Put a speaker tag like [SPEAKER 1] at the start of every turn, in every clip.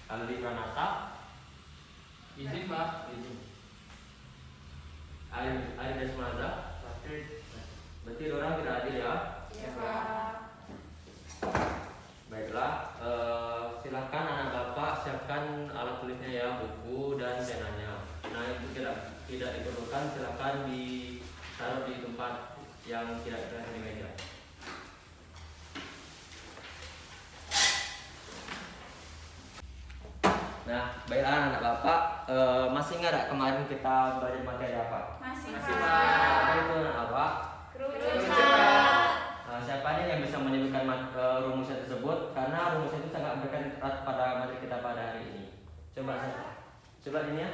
[SPEAKER 1] Aldi Pranata.
[SPEAKER 2] Izin Pak.
[SPEAKER 1] Izin. Air Desmada. Berarti orang tidak hadir ya?
[SPEAKER 3] Iya Pak.
[SPEAKER 1] Baiklah, silakan anak bapak siapkan alat tulisnya ya, buku dan penanya. Nah itu tidak diperlukan, silakan ditaruh di tempat yang tidak terlihat di meja. Nah, baiklah anak bapak, masih ingat tak kemarin kita belajar materi apa?
[SPEAKER 3] Masih
[SPEAKER 2] Masih,
[SPEAKER 3] Pak.
[SPEAKER 2] Pak.
[SPEAKER 1] Apa itu anak bapak?
[SPEAKER 3] Kerucut.
[SPEAKER 1] Siapa nih yang bisa menyebutkan rumusnya tersebut? Karena rumusnya itu sangat berkaitan erat pada materi kita pada hari ini. Coba ini ya.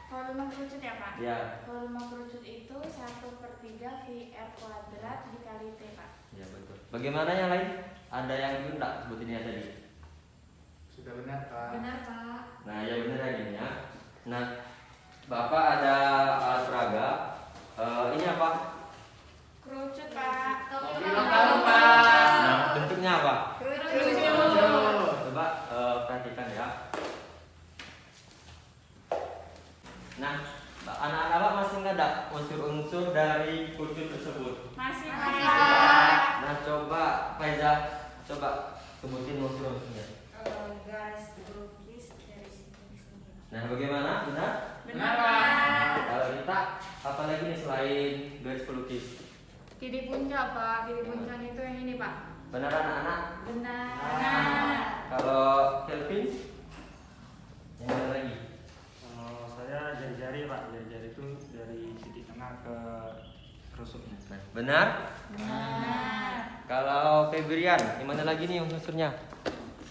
[SPEAKER 3] Volume kerucut ya Pak?
[SPEAKER 1] Ya.
[SPEAKER 3] Volume kerucut itu 1/3 VR² dikali T Pak.
[SPEAKER 1] Ya betul. Bagaimana yang lain? Ada yang belum tak sebutin ya tadi?
[SPEAKER 2] Sudah benar Pak.
[SPEAKER 3] Benar Pak.
[SPEAKER 1] Nah ya benar lagi ya. Nah, bapak ada alat peraga. Ini apa?
[SPEAKER 3] Kerucut Pak.
[SPEAKER 2] Tahu Pak.
[SPEAKER 1] Nah, bentuknya apa?
[SPEAKER 3] Kerucut.
[SPEAKER 1] Coba perhatikan ya. Nah, anak-anak Pak masih nggak ada unsur-unsur dari kerucut tersebut?
[SPEAKER 3] Masih
[SPEAKER 2] Masih,
[SPEAKER 3] Pak.
[SPEAKER 2] Pak.
[SPEAKER 1] Nah, coba Faiza, coba sebutin unsur-unsurnya.
[SPEAKER 3] Garis lukis dari sini.
[SPEAKER 1] Nah, bagaimana? Benar?
[SPEAKER 3] Benar Pak.
[SPEAKER 1] Kalau kita, apa lagi nih selain garis pelukis?
[SPEAKER 3] Titik puncak Pak. Titik puncak itu yang ini Pak.
[SPEAKER 1] Benar anak-anak?
[SPEAKER 3] Benar.
[SPEAKER 1] Kalau Kelvin? Yang mana lagi?
[SPEAKER 4] Kalau saya jari-jari Pak, jari-jari itu dari titik tengah ke rusuknya.
[SPEAKER 1] Nah, benar?
[SPEAKER 3] Benar.
[SPEAKER 1] Kalau Febrian, yang mana lagi nih unsurnya?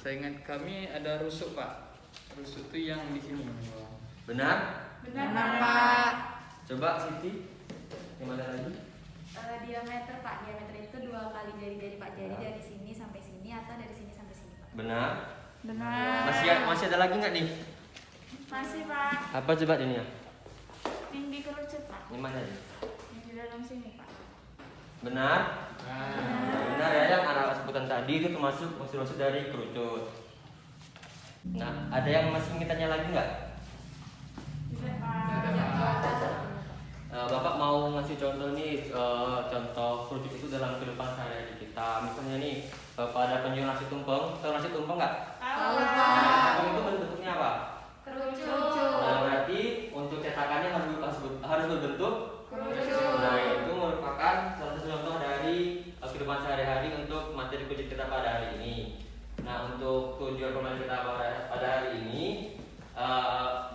[SPEAKER 2] Seingat kami ada rusuk Pak. Rusuk itu yang di sini.
[SPEAKER 1] Benar?
[SPEAKER 3] Benar Pak.
[SPEAKER 1] Coba Siti, yang mana lagi?
[SPEAKER 5] Diameter Pak, diameter itu 2 kali jari-jari Pak, jadi dari sini sampai sini atau dari sini sampai sini Pak.
[SPEAKER 1] Benar?
[SPEAKER 3] Benar.
[SPEAKER 1] Masih ada lagi nggak nih?
[SPEAKER 3] Masih Pak.
[SPEAKER 1] Apa coba ini ya?
[SPEAKER 3] Yang dikerucut Pak.
[SPEAKER 1] Yang mana nih?
[SPEAKER 3] Yang di dalam sini Pak.
[SPEAKER 1] Benar? Benar ya, yang anak sebutan tadi itu termasuk unsur-unsur dari kerucut. Nah, ada yang masih ingin tanya lagi nggak?
[SPEAKER 3] Bisa Pak.
[SPEAKER 1] Bapak mau ngasih contoh nih, contoh kerucut itu dalam kehidupan sehari-hari kita. Misalnya nih, pada penjual nasi tumpeng, tahu nasi tumpeng nggak?
[SPEAKER 3] Tahu
[SPEAKER 1] Nasi
[SPEAKER 3] Pak.
[SPEAKER 1] tumpeng itu bentuknya apa?
[SPEAKER 3] Kerucut.
[SPEAKER 1] Nah, berarti untuk cetakannya harus berbentuk.
[SPEAKER 3] Kerucut.
[SPEAKER 1] Nah, itu merupakan salah satu contoh dari kehidupan sehari-hari untuk materi kerucut kita pada hari ini. Nah, untuk tujuan pembelajaran kita pada hari ini,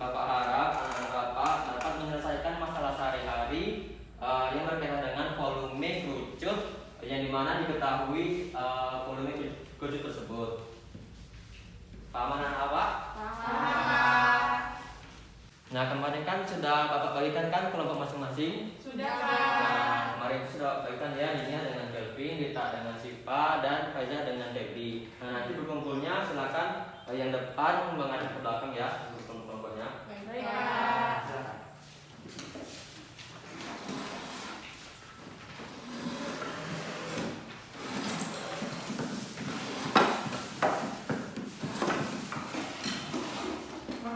[SPEAKER 1] Bapak harap anak-anak Bapak dapat menyelesaikan masalah sehari-hari yang berkaitan dengan volume kerucut yang dimana diketahui volume kerucut tersebut. Paham anak-anak Bapak?
[SPEAKER 3] Pak.
[SPEAKER 1] Nah, kemarin kan sudah Bapak bagikan kan kelompok masing-masing?
[SPEAKER 3] Sudah
[SPEAKER 1] Nah,
[SPEAKER 3] Pak.
[SPEAKER 1] kemarin itu sudah bagikan ya, Nia dengan Kelvin, Dita dengan Sipa, dan Faiza dengan Debbie. Nah, nanti berkumpulnya silakan yang depan menghadap ke belakang ya, untuk kelompoknya.
[SPEAKER 3] Baik Pak.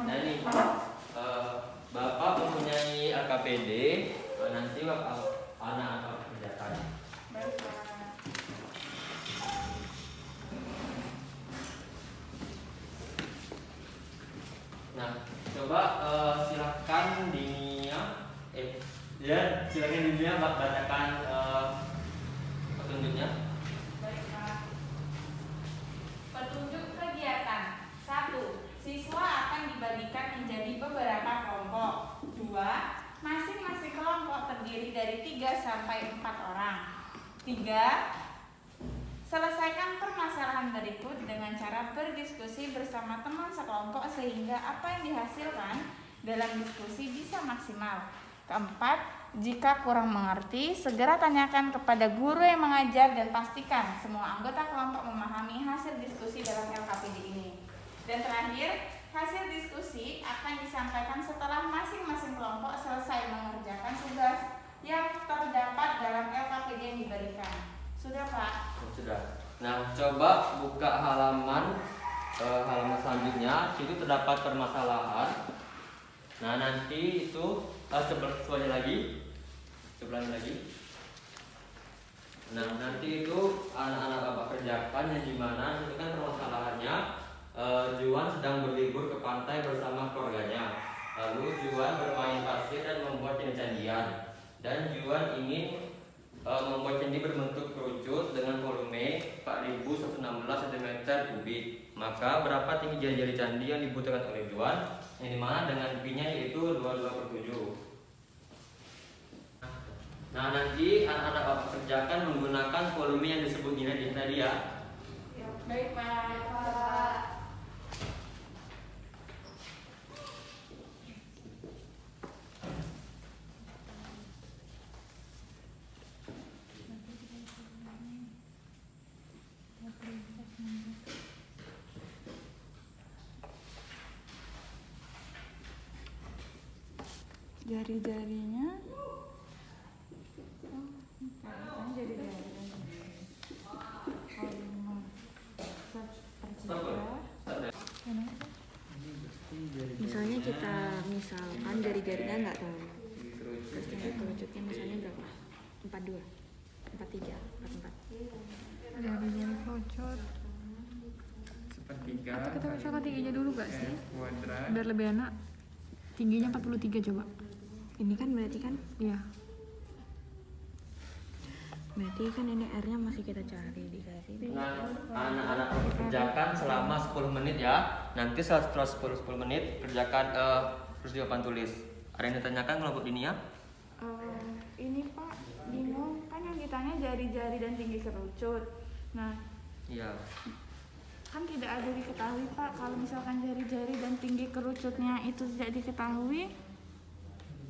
[SPEAKER 1] Nah ini, Bapak mempunyai LKPD, nanti Bapak anak-anak kerjakan.
[SPEAKER 3] Baik Pak.
[SPEAKER 1] Nah, coba silakan Dinia, ya silakan Dinia bacakan petunjuknya.
[SPEAKER 3] Baik Pak. Petunjuk kegiatan. 1. Siswa akan dibagikan menjadi beberapa kelompok. 2. Masing-masing kelompok terdiri dari 3 sampai 4 orang. 3. Selesaikan permasalahan berikut dengan cara berdiskusi bersama teman sekelompok sehingga apa yang dihasilkan dalam diskusi bisa maksimal. 4. Jika kurang mengerti, segera tanyakan kepada guru yang mengajar dan pastikan semua anggota kelompok memahami hasil diskusi dalam LKPD ini. Dan terakhir, hasil diskusi akan disampaikan setelah masing-masing kelompok selesai mengerjakan tugas yang terdapat dalam LKPD yang diberikan. Sudah Pak?
[SPEAKER 1] Sudah. Nah, coba buka halaman halaman selanjutnya situ terdapat permasalahan. Nah nanti itu sebelahnya lagi. Nah nanti itu anak-anak bapak kerjakan yang dimana itu kan permasalahannya Juan sedang berlibur ke pantai bersama keluarganya. Lalu Juan bermain pasir dan membuat candi-candian. Dan Juan ingin membuat candi berbentuk kerucut dengan volume 4116 cm3. Maka berapa tinggi jari-jari candi yang dibutuhkan oleh Juan? Yang dimana dengan pi-nya yaitu 22/7. Nah nanti anak-anak bapak kerjakan menggunakan volume yang disebut ini tadi ya.
[SPEAKER 3] Baik Pak.
[SPEAKER 6] Jari-jarinya
[SPEAKER 5] Misalnya kita misalkan jari-jarinya nggak tahu. Terus tinggal kerucutnya misalnya berapa? 42, 43, 44.
[SPEAKER 6] jari-jari kerucut.
[SPEAKER 2] Sepertiga.
[SPEAKER 6] Apa kita misalkan tingginya dulu gak sih?
[SPEAKER 2] Kuadrat.
[SPEAKER 6] Biar lebih enak. Tingginya 43 coba.
[SPEAKER 5] Ini kan berarti kan?
[SPEAKER 6] Iya.
[SPEAKER 5] Berarti kan ini R-nya masih kita cari dikasih.
[SPEAKER 1] Nah, anak-anak kerjakan selama 10 menit ya. Nanti setelah 10 menit kerjakan terus jawaban tulis. Ada yang ditanyakan kelompok ini ya?
[SPEAKER 6] Ini Pak, bingung kan yang ditanya jari-jari dan tinggi kerucut. Nah,
[SPEAKER 1] Iya.
[SPEAKER 6] kan tidak ada diketahui Pak. Kalau misalkan jari-jari dan tinggi kerucutnya itu tidak diketahui,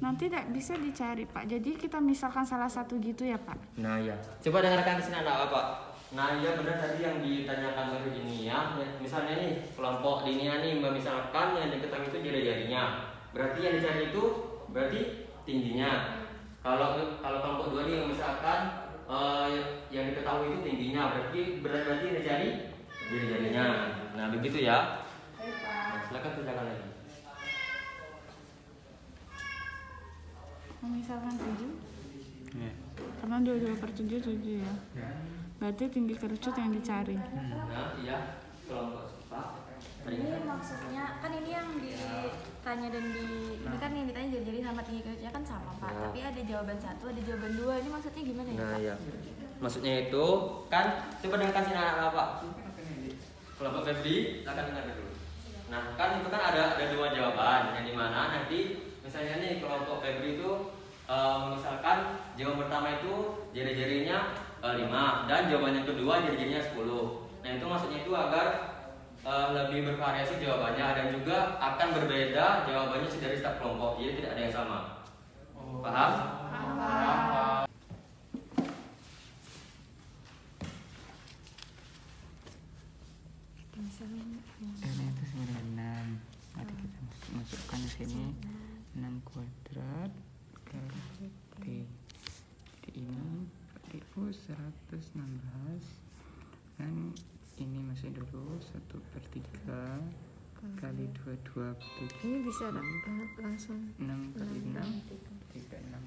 [SPEAKER 6] nanti tidak bisa dicari Pak. Jadi kita misalkan salah satu gitu ya Pak.
[SPEAKER 1] Nah ya. Coba dengarkan ke sini anak Bapak. Nah iya benar tadi yang ditanyakan oleh Dinia. Misalnya nih kelompok Dinia nih misalkan yang diketahui itu jari-jarinya. Berarti yang dicari itu berarti tingginya. Kalau kelompok 2 nih misalkan yang diketahui itu tingginya. Berarti yang dicari jari-jarinya. Nah begitu ya. Nah, silakan kerjakan lagi.
[SPEAKER 6] Misalkan 7,
[SPEAKER 2] Ya.
[SPEAKER 6] karena 22/7 7 ya. Berarti tinggi kerucut yang dicari.
[SPEAKER 1] Nah iya kelompok Pak.
[SPEAKER 5] Ini maksudnya kan ini yang ditanya dan ini kan yang ditanya jari-jari sama tinggi kerucutnya kan sama Pak.
[SPEAKER 1] Ya.
[SPEAKER 5] Tapi ada jawaban 1, ada jawaban 2. Ini maksudnya gimana ya
[SPEAKER 1] Nah
[SPEAKER 5] Pak?
[SPEAKER 1] ya. Maksudnya itu kan coba dengarkan sini anak Bapak. Kelompok Febri silakan dengar dulu. Nah kan itu kan ada 2 jawaban yang dimana nanti misalnya nih kelompok Febri itu misalkan jawaban pertama itu jari-jarinya 5 dan jawaban yang kedua jari-jarinya 10. Nah itu maksudnya itu agar lebih bervariasi jawabannya dan juga akan berbeda jawabannya dari setiap kelompok, jadi tidak ada yang sama. Paham?
[SPEAKER 2] Ini itu sebenarnya 6. Nanti kita masukkan di sini 6 kuadrat kali T. Jadi ini 116 dan ini masih dulu 1/3 kali 22/7.
[SPEAKER 6] Ini bisa langsung
[SPEAKER 2] 6 kali 6 36.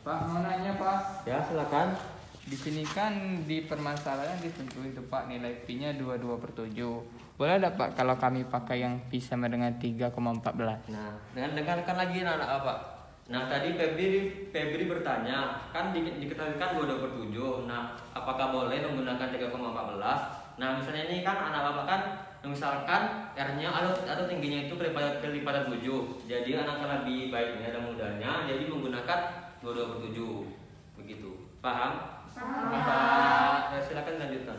[SPEAKER 2] Pak mau nanya Pak.
[SPEAKER 1] Ya silakan.
[SPEAKER 2] Di sini kan di permasalahan ditentuin tuh Pak nilai pi-nya 22/7. Boleh enggak Pak kalau kami pakai yang pi sama dengan 3,14?
[SPEAKER 1] Nah, dengarkan lagi anak Bapak. Nah, tadi Febri bertanya, kan diketahui kan 22/7. Nah, apakah boleh menggunakan 3,14? Nah, misalnya ini kan anak Bapak kan misalkan R-nya atau tingginya itu kelipatan 7. Jadi anak lebih baiknya dan mudahnya jadi menggunakan 22/7. Begitu. Paham? Paham. Silakan lanjutkan.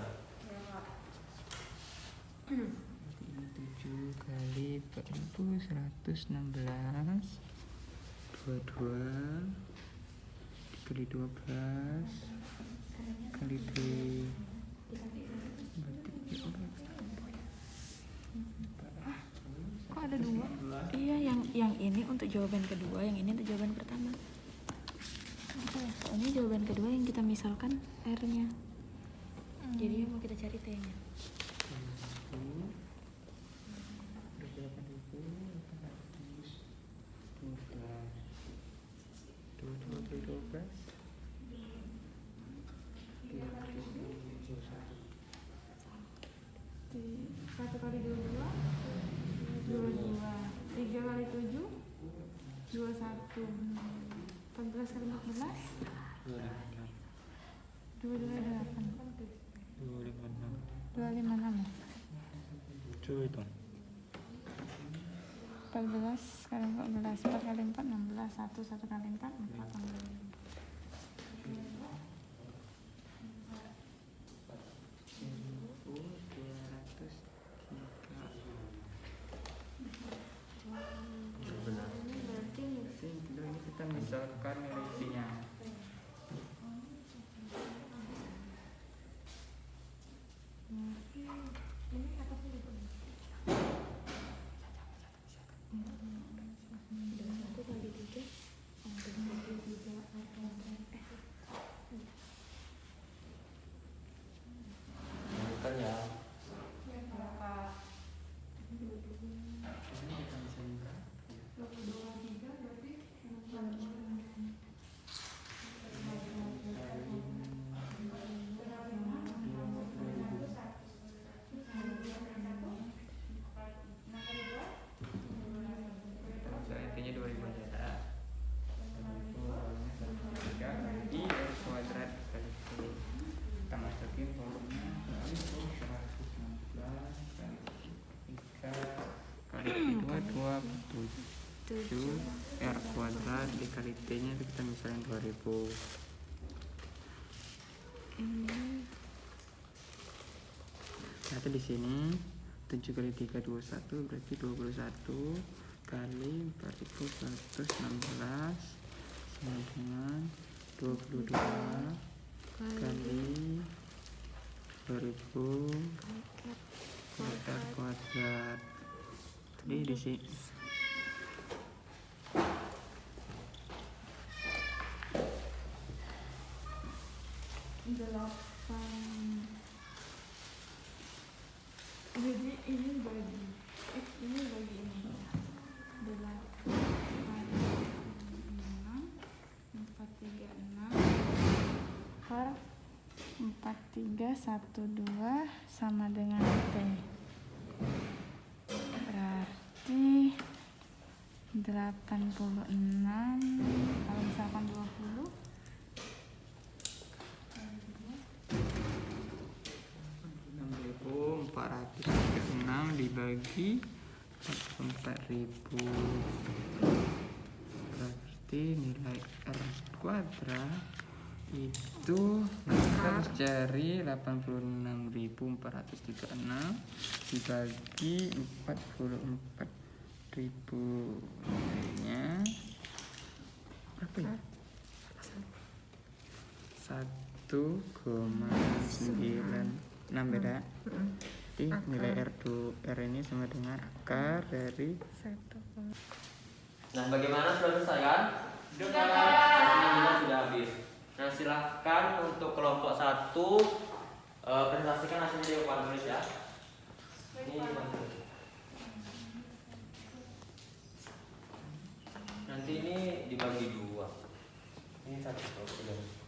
[SPEAKER 2] 7 kali 4116 22 kali 12 kali 3
[SPEAKER 6] kok ada 2?
[SPEAKER 5] Iya, yang ini untuk jawaban kedua, yang ini untuk jawaban pertama. Ini jawaban kedua yang kita misalkan R-nya. Jadi mau kita cari T-nya.
[SPEAKER 6] 1 kali 22 22, 3 kali 7 21, 14 kali 14 228 256
[SPEAKER 2] Cuy dong.
[SPEAKER 6] 14 kali 14 4 kali 4 16 1 kali 4 4
[SPEAKER 2] Ini kita misalkan nilai isinya.
[SPEAKER 1] Bukan ya.
[SPEAKER 2] Intinya 2000 aja. Di X kuadrat kali T. Kita masukin volumenya 116 kali 3 kali 2 27 R kuadrat dikali T nya itu kita misalin 2000. Berarti di sini 7 kali 3 21 berarti 21 kali 4116 sama dengan 22 kali 2000 kuadrat. Jadi di sini
[SPEAKER 6] jadi ini bagi ini 4312 sama dengan T. Berarti 86 kalau misalkan 20
[SPEAKER 2] 6.436 dibagi 44.000 berarti nilai R kuadrat itu kita harus cari 86.436 dibagi 44.000 nilainya berapa ya? 1,96 beda. Jadi nilai R ini sama dengan akar dari 1.
[SPEAKER 1] Nah, bagaimana sudah selesai kan?
[SPEAKER 3] Sudah.
[SPEAKER 1] Waktunya sudah habis. Nah, silahkan untuk kelompok 1 presentasikan hasilnya di depan tulis ya. Ini dibantu. Nanti ini dibagi 2. Ini 1 kelompok 3.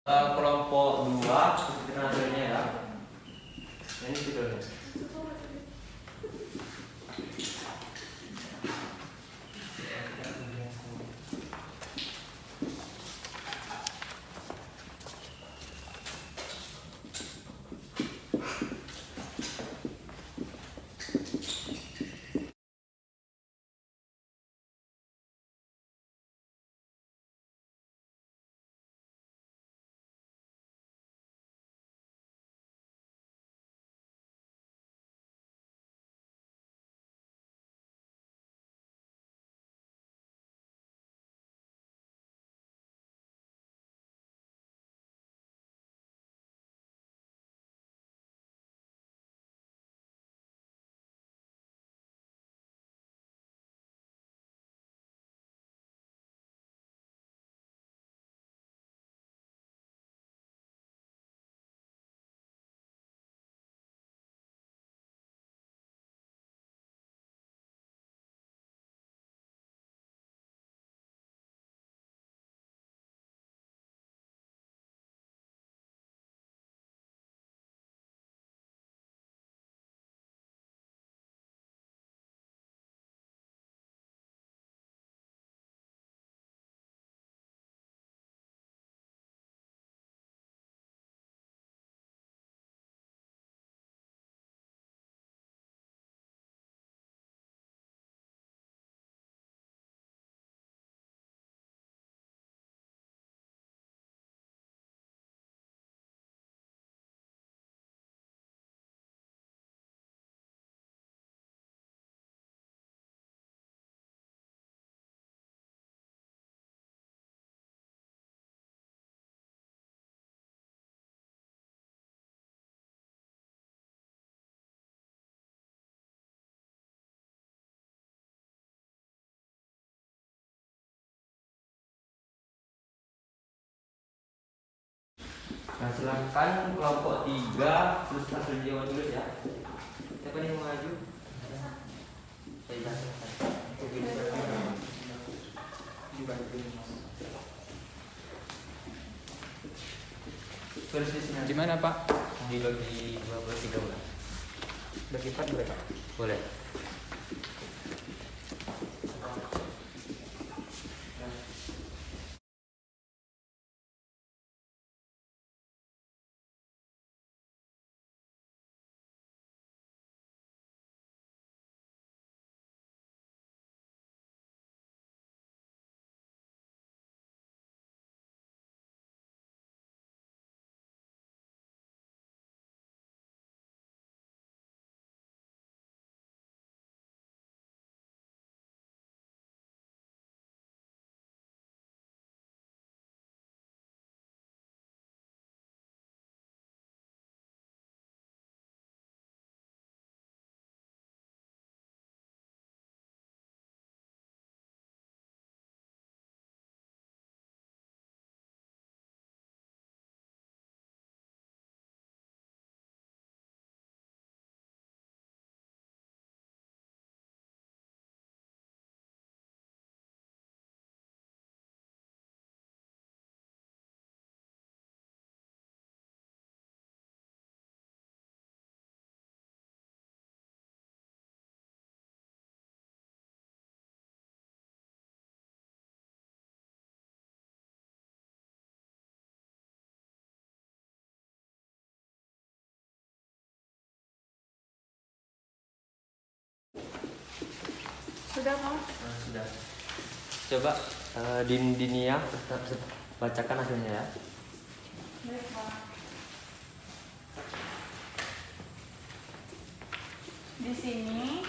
[SPEAKER 1] Kelompok 2 kita hasilnya ya. Ini judulnya. Nah, silakan kelompok 3 terus hasil jawaban dulu ya. Siapa nih mau maju? Saya
[SPEAKER 2] Di mana Pak?
[SPEAKER 1] dibagi 12
[SPEAKER 2] Bagi 4 boleh Pak?
[SPEAKER 1] boleh.
[SPEAKER 3] Sudah mau?
[SPEAKER 1] Sudah. Coba Dinia bacakan hasilnya ya.
[SPEAKER 3] Baik, Pak. Di sini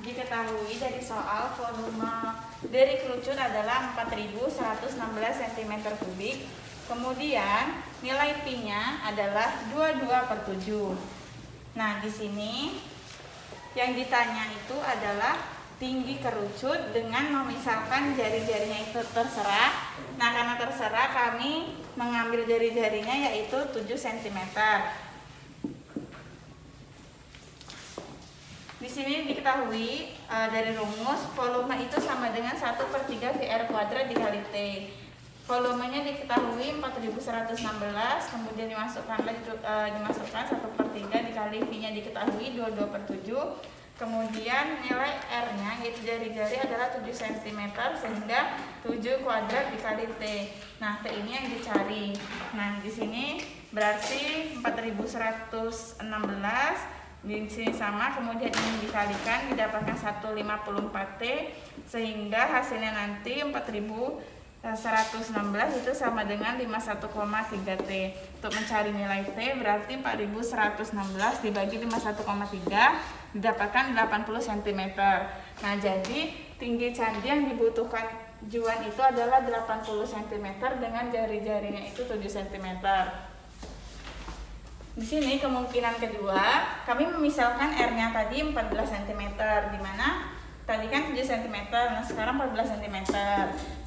[SPEAKER 3] diketahui dari soal volume dari kerucut adalah 4116 cm3. Kemudian nilai Pi-nya adalah 22/7. Nah, di sini yang ditanya itu adalah tinggi kerucut dengan memisalkan jari-jarinya itu terserah. Nah, karena terserah kami mengambil jari-jarinya yaitu 7 cm. Di sini diketahui dari rumus volume itu sama dengan 1/3 VR² dikali T. volumenya diketahui 4116, kemudian dimasukkan 1/3 dikali V-nya diketahui 22/7, kemudian nilai R-nya yaitu jari-jari adalah 7 cm sehingga 7 kuadrat dikali T. Nah, T ini yang dicari. Nah, di sini berarti 4116 di sini sama, kemudian ini dikalikan didapatkan 154 T sehingga hasilnya nanti 4116 itu sama dengan 51,3 T. Untuk mencari nilai T berarti 4116 dibagi 51,3 didapatkan 80 cm. Nah, jadi tinggi candi yang dibutuhkan Juan itu adalah 80 cm dengan jari-jarinya itu 7 cm. Di sini kemungkinan kedua, kami memisalkan R-nya tadi 14 cm, di mana tadi kan 7 cm, nah sekarang 14 cm.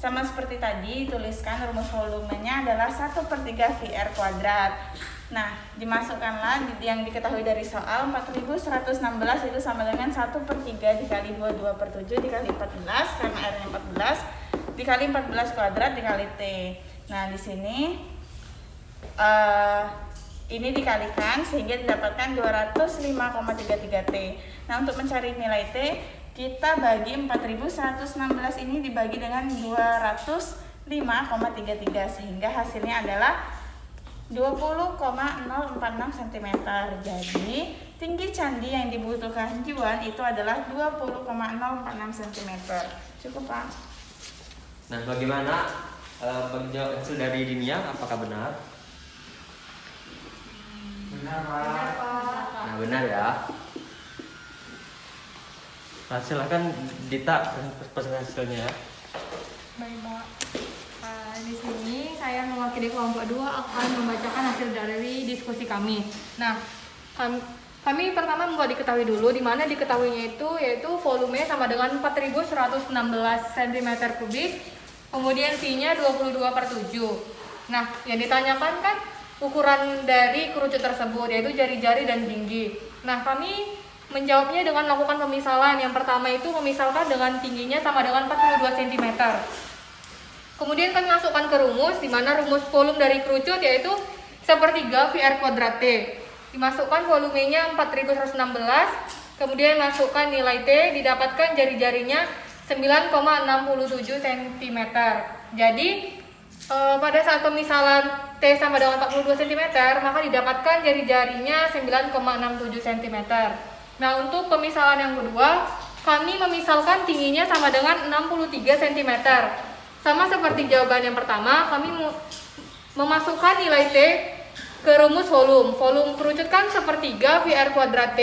[SPEAKER 3] Sama seperti tadi, tuliskan rumus volumenya adalah 1/3 VR kuadrat. Nah, dimasukkanlah yang diketahui dari soal 4116 itu sama dengan 1/3 dikali 22/7 dikali 14, karena R-nya 14, dikali 14 kuadrat dikali T. Nah, di sini ini dikalikan sehingga didapatkan 205,33 T. Nah, untuk mencari nilai T, kita bagi 4116 ini dibagi dengan 205,33 sehingga hasilnya adalah 20,046 cm. Jadi, tinggi candi yang dibutuhkan Juan itu adalah 20,046 cm. Cukup, Pak.
[SPEAKER 1] Nah, bagaimana bagi jawab hasil dari Dinia, apakah benar?
[SPEAKER 4] Benar,
[SPEAKER 5] Benar,
[SPEAKER 4] Pak.
[SPEAKER 5] Pak.
[SPEAKER 1] Nah, benar ya. Nah, silakan Dita presentasi hasilnya ya.
[SPEAKER 7] Baik, Pak. Di sini saya mewakili kelompok 2 akan membacakan hasil dari diskusi kami. Nah, kami pertama membuat diketahui dulu, di mana diketahuinya itu yaitu volumenya sama dengan 4116 cm3, kemudian V-nya 22/7. Nah, yang ditanyakan kan ukuran dari kerucut tersebut, yaitu jari-jari dan tinggi. Nah, kami menjawabnya dengan melakukan pemisalan. Yang pertama itu memisalkan dengan tingginya sama dengan 42 cm. Kemudian kami masukkan ke rumus, di mana rumus volume dari kerucut yaitu 1/3 VR kuadrat T. Dimasukkan volumenya 4116, kemudian masukkan nilai T, didapatkan jari-jarinya 9,67 cm. Jadi pada saat pemisalan T sama dengan 42 cm, maka didapatkan jari-jarinya 9,67 cm. Nah, untuk pemisalan yang kedua, kami memisalkan tingginya sama dengan 63 cm. Sama seperti jawaban yang pertama, kami memasukkan nilai T ke rumus volume. Volume kerucut kan 1/3 VR kuadrat T.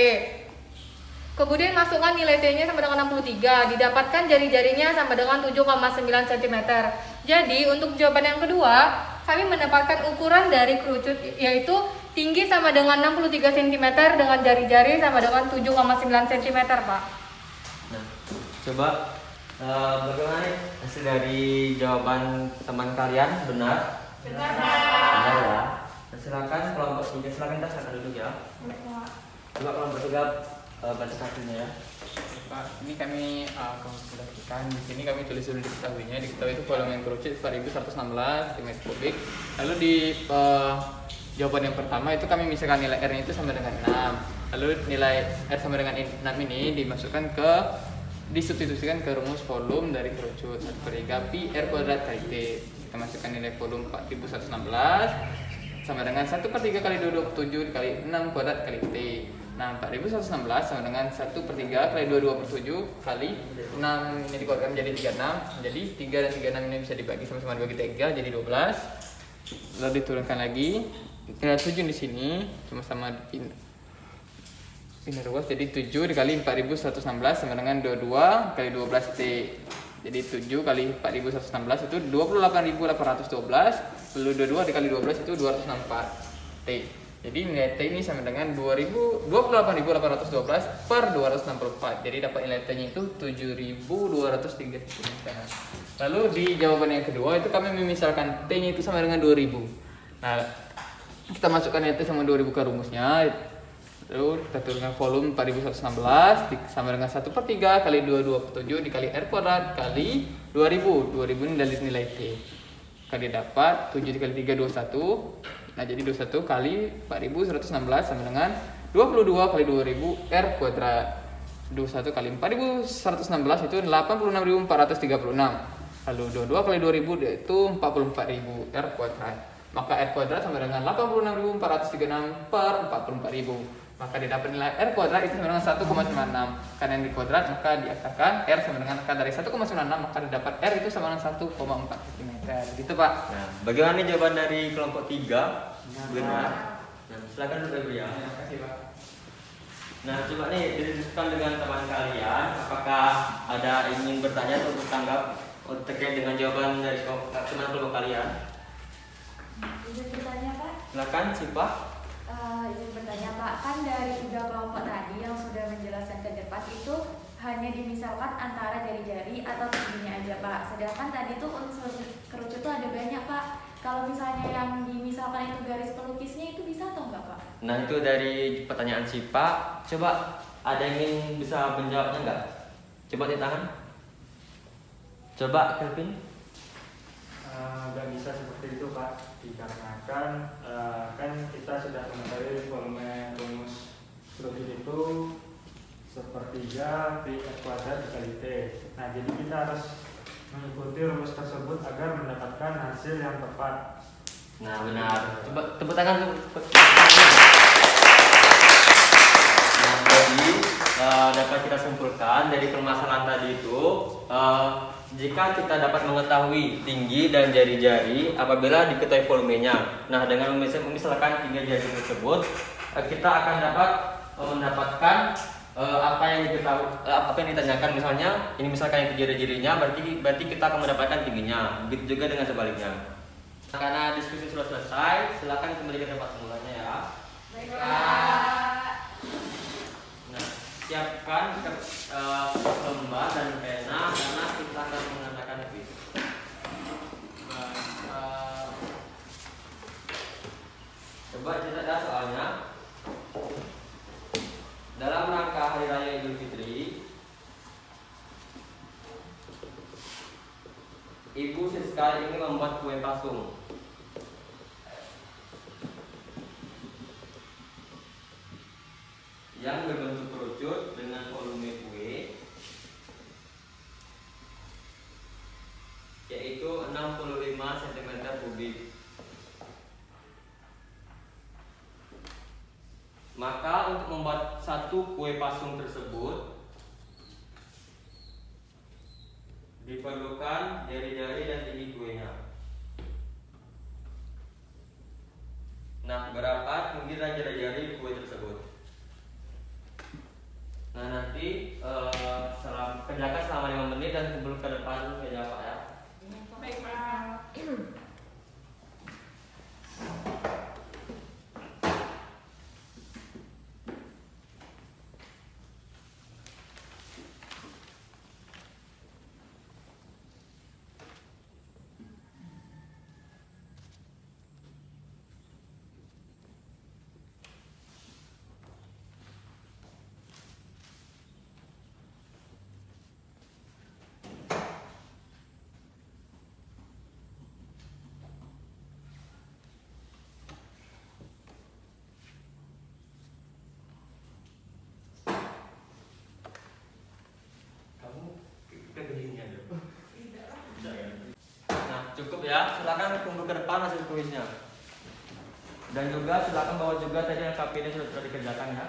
[SPEAKER 7] Kemudian masukkan nilai T-nya sama dengan 63, didapatkan jari-jarinya sama dengan 7,9 cm. Jadi, untuk jawaban yang kedua, kami mendapatkan ukuran dari kerucut yaitu tinggi sama dengan 63 cm dengan jari-jari sama dengan 7,9 cm, Pak.
[SPEAKER 1] Nah, coba bagaimana nih hasil dari jawaban teman kalian? Benar?
[SPEAKER 3] Benar, Pak.
[SPEAKER 1] Benar ya. Nah, silakan kelompok 3, silakan kita silakan duduk ya. Coba kelompok 3 baca hasilnya ya.
[SPEAKER 2] Pak, ini kami kalkulasikan. Di sini kami tulis dulu diketahuinya. Diketahui itu volume yang kerucut 4116 cm3. Lalu di jawaban yang pertama itu kami misalkan nilai R-nya itu sama dengan 6. Lalu nilai R sama dengan 6 ini disubstitusikan ke rumus volume dari kerucut 1/3 pi R kuadrat kali T. Kita masukkan nilai volume 4116 sama dengan 1/3 kali 22/7 dikali 6 kuadrat kali T. Nah, 4116 sama dengan 1/3 kali 22/7 kali 6 ini dikuatkan menjadi 36. Jadi 3 dan 36 ini bisa dibagi sama-sama dibagi 3 jadi 12. Lalu diturunkan lagi. Nilai 7 di sini sama-sama pindah ruas, jadi 7 dikali 4116 sama dengan 22 kali 12 T. Jadi 7 kali 4116 itu 28.812, lalu 22 dikali 12 itu 264 T. Jadi nilai T ini sama dengan 28.812 per 264. Jadi dapat nilai T-nya itu 7.203. Lalu di jawaban yang kedua itu kami memisalkan T-nya itu sama dengan 2000. Nah, kita masukkan nilai T sama 2000 ke rumusnya. Lalu kita turunkan volume 4116 sama dengan 1/3 kali 22/7 dikali R kuadrat kali 2000. 2000 ini dari nilai T. maka dia dapat 7 dikali 3 21. Nah jadi 21 kali 4116 sama dengan 22 kali 2000 R kuadrat. 21 kali 4116 itu 86.436. Lalu 22 kali 2000 yaitu 44.000 R kuadrat. Maka R kuadrat sama dengan 86.436 per 44.000. Maka didapat nilai R kuadrat itu sama dengan 1,96. Karena yang di kuadrat maka diaksakan R sama dengan akar dari 1,96, maka didapat R itu sama dengan 1,4 cm. Gitu Pak.
[SPEAKER 1] Nah, bagaimana jawaban dari kelompok 3? Benar. Nah, silakan dulu ya.
[SPEAKER 2] Terima kasih Pak.
[SPEAKER 1] Nah, coba nih didiskusikan dengan teman kalian, apakah ada ingin bertanya atau bertanggap terkait dengan jawaban dari teman kelompok kalian?
[SPEAKER 5] Izin bertanya Pak.
[SPEAKER 1] Silakan, Sipa.
[SPEAKER 5] Izin bertanya Pak, kan dari 3 kelompok tadi yang sudah menjelaskan ke depan itu hanya dimisalkan antara jari-jari atau tingginya aja Pak. Sedangkan tadi tuh unsur kerucut tuh ada banyak Pak. Kalau misalnya yang dimisalkan itu garis pelukisnya itu bisa atau enggak Pak?
[SPEAKER 1] Nah, itu dari pertanyaan Sipa. Coba ada yang ingin bisa menjawabnya enggak? Coba di tangan. Coba Kelvin.
[SPEAKER 4] Nggak bisa seperti itu Pak, dikarenakan kan kita sudah mengetahui volume rumus kerucut itu sepertiga pi r kuadrat dikali t. Nah jadi kita harus mengikuti rumus tersebut agar mendapatkan hasil yang tepat.
[SPEAKER 1] Nah, benar. Coba tepuk tangan. Nah, jadi dapat kita simpulkan dari permasalahan tadi itu, jika kita dapat mengetahui tinggi dan jari-jari apabila diketahui volumenya. Nah, dengan misalkan 3 jari tersebut, kita akan dapat mendapatkan apa yang ditanyakan. Misalnya ini misalkan yang jari-jarinya, berarti kita akan mendapatkan tingginya. Begitu juga dengan sebaliknya. Nah, karena diskusi sudah selesai, silakan kembali ke tempat semulanya ya.
[SPEAKER 3] Baiklah.
[SPEAKER 1] Nah, siapkan lembar dan pena karena kita akan menggunakan kuis. Coba catat soalnya. Dalam rangka Hari Raya Idul Fitri, Ibu Siska ini membuat kue pasung. Yang berbentuk kerucut dengan volume kue yaitu 65 cm3. Maka untuk membuat satu kue pasung tersebut diperlukan jari-jari dan tinggi kuenya. Nah, berapa tinggi dan jari-jari kue tersebut? Nah, nanti kerjakan selama 5 menit dan kumpul ke depan meja Pak ya.
[SPEAKER 3] Baiklah.
[SPEAKER 1] Nah, cukup ya. Silakan tunggu ke depan hasil kuisnya. Dan juga silakan bawa juga tadi LKP ini sudah dikerjakan ya.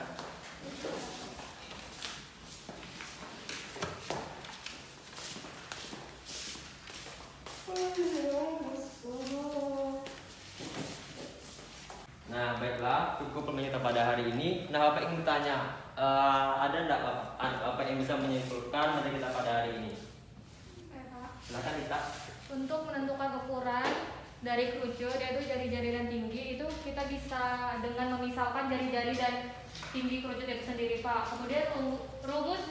[SPEAKER 1] Nah, baiklah, cukup permainan kita pada hari ini. Nah, Bapak ingin bertanya, ada enggak Bapak yang bisa menyimpulkan materi kita pada hari ini? Silakan Dita.
[SPEAKER 7] Untuk menentukan ukuran dari kerucut yaitu jari-jari dan tinggi itu kita bisa dengan memisalkan jari-jari dan tinggi kerucut itu sendiri Pak. Kemudian rumus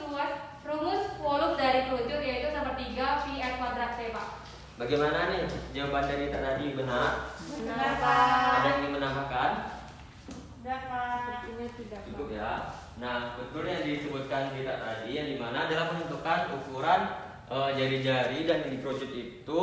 [SPEAKER 7] volume dari kerucut yaitu 1/3 pi r kuadrat T Pak.
[SPEAKER 1] Bagaimana nih jawaban dari tadi benar?
[SPEAKER 3] Benar Pak.
[SPEAKER 1] Ada yang ingin menambahkan?
[SPEAKER 3] Dapat.
[SPEAKER 6] Ini tidak
[SPEAKER 1] Cukup ya. Nah, betul yang disebutkan kita tadi, yang dimana dalam menentukan ukuran jari-jari dan tinggi kerucut itu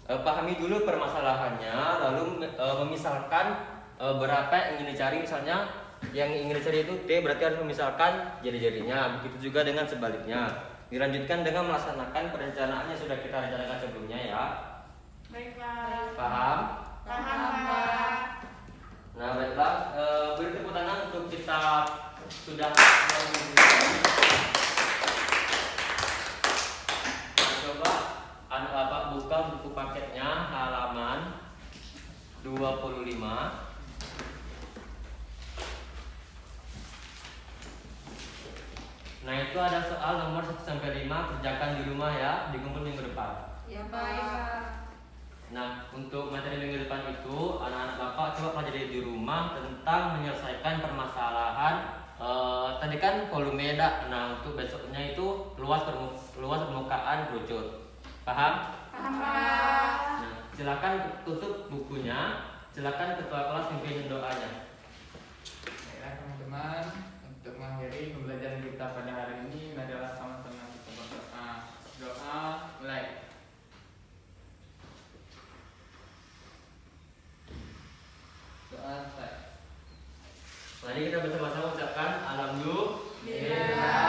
[SPEAKER 1] pahami dulu permasalahannya, lalu memisalkan berapa yang ingin dicari. Misalnya yang ingin dicari itu T, berarti harus memisalkan jari-jarinya. Begitu juga dengan sebaliknya. Dilanjutkan dengan melaksanakan perencanaan yang sudah kita rencanakan sebelumnya ya.
[SPEAKER 3] Baiklah.
[SPEAKER 1] Paham?
[SPEAKER 3] Paham, Pak.
[SPEAKER 1] Nah baiklah, beri tepuk tangan untuk kita sudah coba buka buku paketnya halaman 25. Nah itu ada soal nomor 1-5, kerjakan di rumah ya, dikumpul minggu depan.
[SPEAKER 3] Ya, Pak.
[SPEAKER 1] Nah, untuk materi minggu depan itu, anak-anak Bapak coba pelajari di rumah tentang menyelesaikan permasalahan tadi kan volume dak. Nah, untuk besoknya itu luas permukaan kerucut. Paham?
[SPEAKER 3] Paham, Pak.
[SPEAKER 1] Nah, silakan tutup bukunya. Silakan ketua kelas pimpin doanya.
[SPEAKER 2] Baiklah teman-teman, untuk mengakhiri pembelajaran kita pada hari ini, adalah sama-sama kita berdoa. Doa mulai. Doa selesai.
[SPEAKER 1] Mari kita bersama-sama ucapkan alhamdulillah.
[SPEAKER 3] Alhamdulillah.